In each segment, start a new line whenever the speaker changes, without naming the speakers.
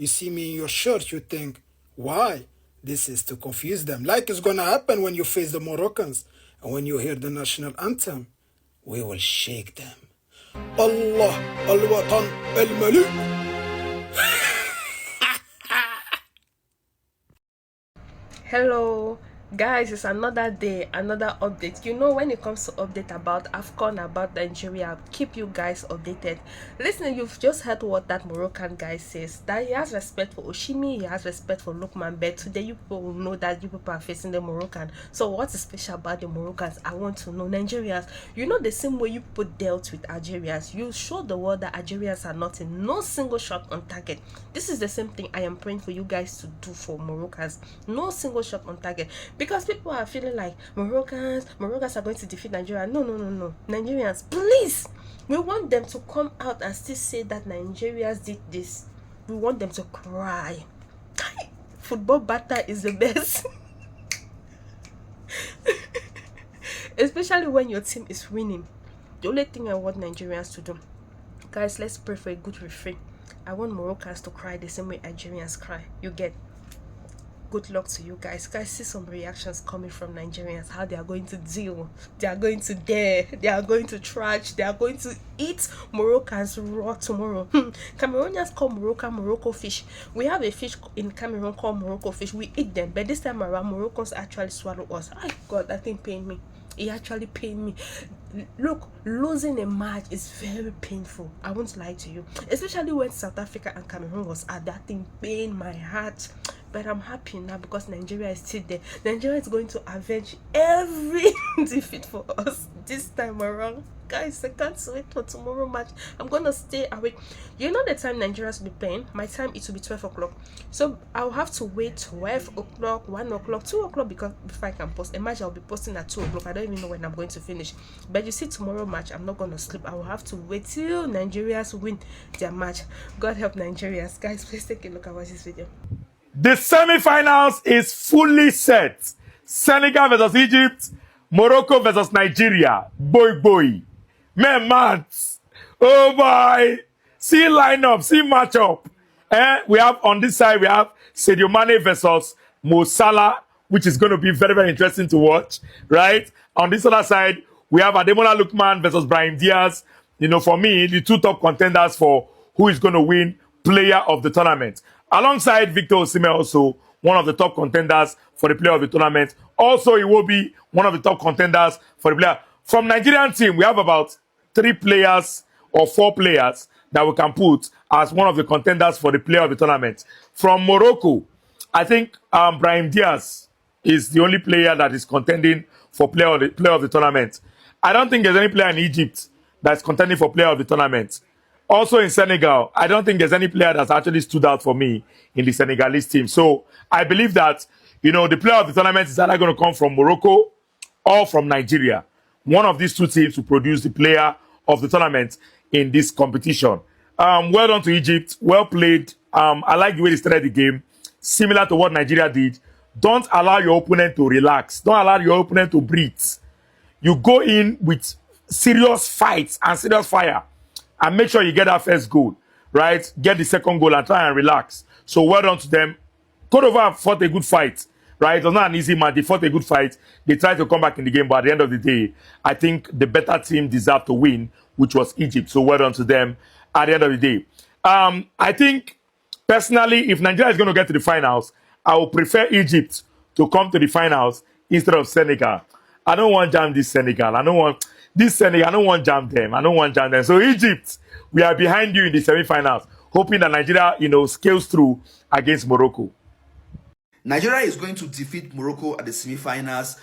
You see me in your shirt, you think, why? This is to confuse them. Like it's gonna happen when you face the Moroccans. And when you hear the national anthem, we will shake them. Allah al-Watan al-Malik.
Hello guys, it's another day, another update. You know, when it comes to update about AFCON, about Nigeria, I'll keep you guys updated. Listen, you've just heard what that Moroccan guy says, that he has respect for Oshimi, he has respect for Lukman, but today you people will know that you people are facing the Moroccan. So what is special about the Moroccans? I want to know. Nigerians, you know, the same way you people dealt with Algerians, you show the world that Algerians are nothing, no single shot on target. This is the same thing I am praying for you guys to do for Moroccans. No single shot on target, because people are feeling like Moroccans are going to defeat Nigeria. No, Nigerians, please, we want them to come out and still say that Nigerians did this. We want them to cry. Football batter is the best. Especially when your team is winning. The only thing I want Nigerians to do, guys, let's pray for a good referee. I want Moroccans to cry the same way Algerians cry. You get? Good luck to you guys. Guys, see some reactions coming from Nigerians, how they are going to deal, they are going to dare, they are going to trash, they are going to eat Moroccans raw tomorrow. Cameroonians call Morocco fish. We have a fish in Cameroon called Morocco fish. We eat them, but this time around Moroccans actually swallow us. Oh God, that thing pained me. It actually pained me. Look, losing a match is very painful. I won't lie to you, especially when South Africa and Cameroon was at that thing pained my heart. But I'm happy now because Nigeria is still there. Nigeria is going to avenge every defeat for us this time around. Guys, I can't wait for tomorrow match. I'm gonna stay awake. You know the time Nigerians will be playing? My time it will be 12 o'clock. So I'll have to wait 12 o'clock, 1 o'clock, 2 o'clock because before I can post. A match I'll be posting at 2 o'clock. I don't even know when I'm going to finish. But you see, tomorrow match, I'm not gonna sleep. I will have to wait till Nigerians win their match. God help Nigerians. Guys, please take a look at this video.
The semi-finals is fully set. Senegal versus Egypt, Morocco versus Nigeria. Boy. Man. Oh boy. See lineup, see matchup. We have on this side, we have Sadio Mane versus Mo Salah, which is going to be very, very interesting to watch, right? On this other side, we have Ademola Lookman versus Brahim Diaz. You know, for me, the two top contenders for who is going to win player of the tournament. Alongside Victor Osimhen, also one of the top contenders for the player of the tournament. Also, he will be one of the top contenders for the player. From Nigerian team, we have about 3 players or 4 players that we can put as one of the contenders for the player of the tournament. From Morocco, I think Brahim Diaz is the only player that is contending for player of the tournament. I don't think there's any player in Egypt that's contending for player of the tournament. Also in Senegal, I don't think there's any player that's actually stood out for me in the Senegalese team. So I believe that, you know, the player of the tournament is either going to come from Morocco or from Nigeria. One of these two teams will produce the player of the tournament in this competition. Well done to Egypt. Well played. I like the way they started the game. Similar to what Nigeria did. Don't allow your opponent to relax. Don't allow your opponent to breathe. You go in with serious fights and serious fire. And make sure you get that first goal, right? Get the second goal and try and relax. So well done to them. Cote d'Ivoire fought a good fight, right? It was not an easy match. They fought a good fight. They tried to come back in the game, but at the end of the day, I think the better team deserved to win, which was Egypt. So well done to them at the end of the day. I think, personally, if Nigeria is going to get to the finals, I would prefer Egypt to come to the finals instead of Senegal. I don't want jam this Senegal. I don't want jam them. So Egypt, we are behind you in the semi-finals, hoping that Nigeria, you know, scales through against Morocco.
Nigeria is going to defeat Morocco at the semi-finals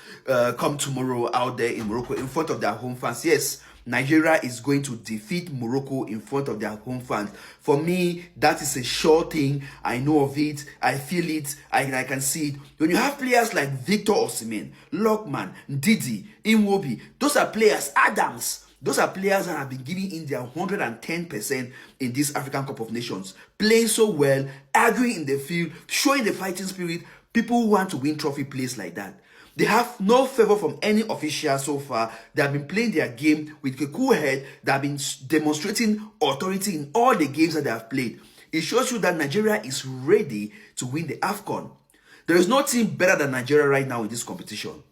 come tomorrow out there in Morocco in front of their home fans. Yes, Nigeria is going to defeat Morocco in front of their home fans. For me, that is a sure thing. I know of it. I feel it. I can see it. When you have players like Victor Osimhen, Lookman, Ndidi, Iwobi, those are players, Adams. Those are players that have been giving in their 110% in this African Cup of Nations. Playing so well, arguing in the field, showing the fighting spirit. People who want to win trophy plays like that. They have no favor from any official so far. They have been playing their game with a cool head. They have been demonstrating authority in all the games that they have played. It shows you that Nigeria is ready to win the AFCON. There is no team better than Nigeria right now in this competition.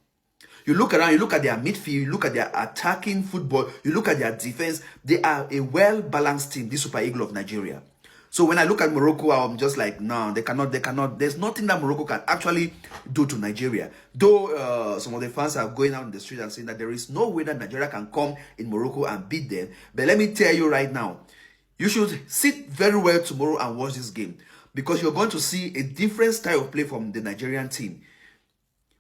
You look around, you look at their midfield, you look at their attacking football, you look at their defense. They are a well-balanced team, this Super Eagles of Nigeria. So when I look at Morocco, I'm just like, no, they cannot. There's nothing that Morocco can actually do to Nigeria. Though some of the fans are going out in the street and saying that there is no way that Nigeria can come in Morocco and beat them. But let me tell you right now, you should sit very well tomorrow and watch this game, because you're going to see a different style of play from the Nigerian team.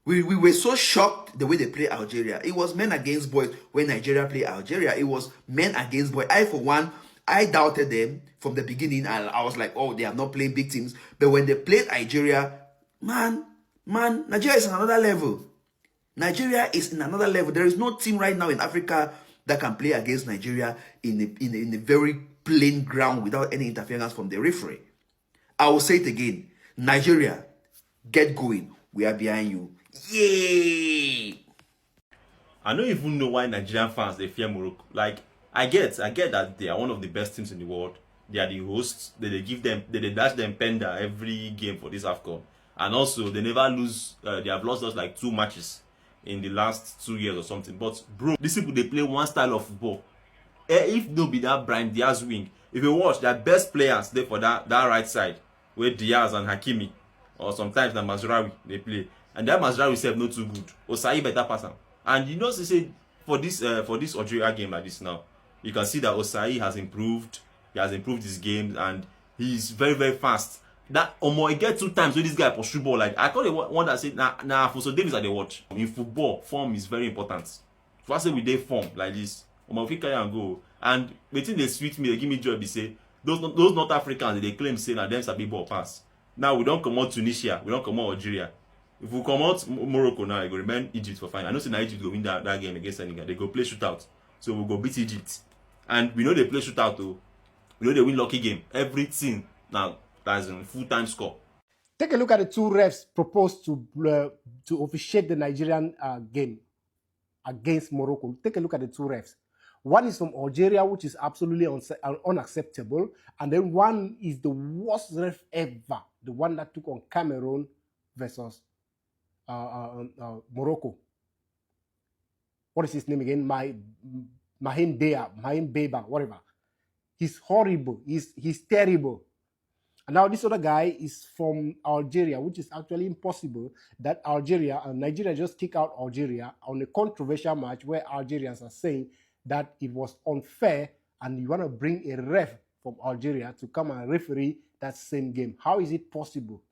We were so shocked the way they play Algeria. It was men against boys when Nigeria play Algeria. It was men against boys. I, for one, I doubted them from the beginning. I was like, oh, they are not playing big teams. But when they played Algeria, man, Nigeria is on another level. Nigeria is in another level. There is no team right now in Africa that can play against Nigeria in a very plain ground without any interference from the referee. I will say it again. Nigeria, get going. We are behind you. Yay!
I don't even know why Nigerian fans, they fear Morocco. Like, I get that they are one of the best teams in the world. They are the hosts. They dash them penda every game for this AFCON. And also, they never lose. They have lost us like 2 matches in the last 2 years or something. But bro, these people, they play one style of football. If no be that Brahim Diaz wing, if you watch, their best players there for that right side, where Diaz and Hakimi, or sometimes the Mazraoui, they play. And that Mazraoui self not too good. Osai better pass him. And you know, they say for this Algeria game like this now, you can see that Osai has improved. He has improved his games, and he's very, very fast. That he get 2 times with this guy pursue ball. Like, I call it one that said, nah, for so Davis that they watch. In football, form is very important. So I say we day form like this. If we carry and go. And between they sweet me, they give me joy, they say, those North Africans, they claim say that them sabi ball pass. Now we don't come out Tunisia, we don't come out Algeria. If we come out Morocco now, it will remain Egypt for final. I know say Egypt go win that game against Senegal. They go play shootout. So we go beat Egypt. And we know they play shootout too. We know they win lucky game. Everything now that's in full-time score.
Take a look at the 2 refs proposed to officiate the Nigerian game against Morocco. Take a look at the 2 refs. One is from Algeria, which is absolutely unacceptable. And then one is the worst ref ever. The one that took on Cameroon versus Morocco. What is his name again? Mahim Beba, whatever. He's horrible. He's terrible. And now this other guy is from Algeria, which is actually impossible that Nigeria just kick out Algeria on a controversial match where Algerians are saying that it was unfair, and you want to bring a ref from Algeria to come and referee that same game. How is it possible?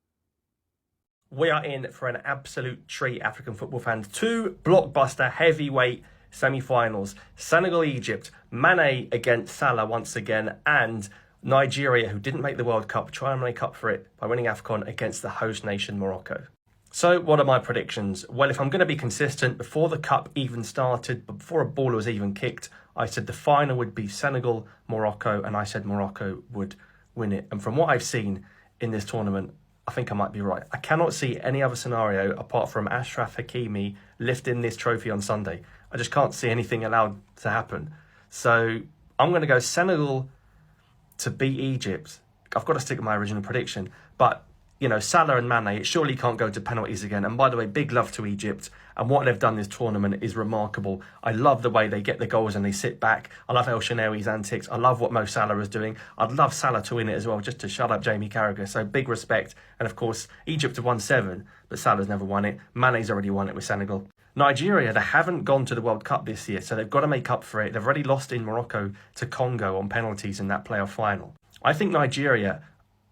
We are in for an absolute treat, African football fans. 2 blockbuster heavyweight semi-finals. Senegal-Egypt, Mane against Salah once again, and Nigeria, who didn't make the World Cup, try and make up for it by winning AFCON against the host nation, Morocco. So what are my predictions? Well, if I'm going to be consistent, before the cup even started, before a ball was even kicked, I said the final would be Senegal-Morocco, and I said Morocco would win it. And from what I've seen in this tournament, I think I might be right. I cannot see any other scenario apart from Achraf Hakimi lifting this trophy on Sunday. I just can't see anything allowed to happen. So I'm going to go Senegal to beat Egypt. I've got to stick with my original prediction. But, you know, Salah and Mane, it surely can't go to penalties again. And by the way, big love to Egypt. And what they've done this tournament is remarkable. I love the way they get the goals and they sit back. I love El Shaarawy's antics. I love what Mo Salah is doing. I'd love Salah to win it as well, just to shut up Jamie Carragher. So big respect. And of course, Egypt have won 7, but Salah's never won it. Mane's already won it with Senegal. Nigeria, they haven't gone to the World Cup this year, so they've got to make up for it. They've already lost in Morocco to Congo on penalties in that playoff final. I think Nigeria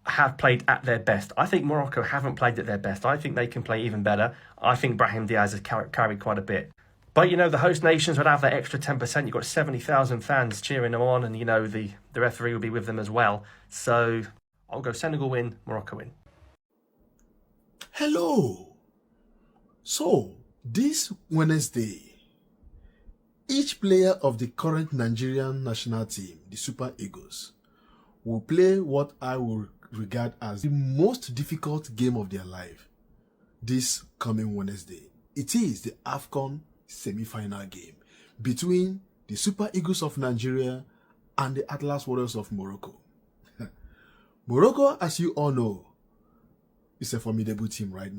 have played at their best. I think Morocco haven't played at their best. I think they can play even better. I think Brahim Diaz has carried quite a bit. But, you know, the host nations would have that extra 10%. You've got 70,000 fans cheering them on, and, you know, the referee will be with them as well. So I'll go Senegal win, Morocco win.
Hello. So, this Wednesday, each player of the current Nigerian national team, the Super Eagles, will play what I will regard as the most difficult game of their life this coming Wednesday. It is the AFCON semi-final game between the Super Eagles of Nigeria and the Atlas Warriors of Morocco. Morocco, as you all know, is a formidable team right now.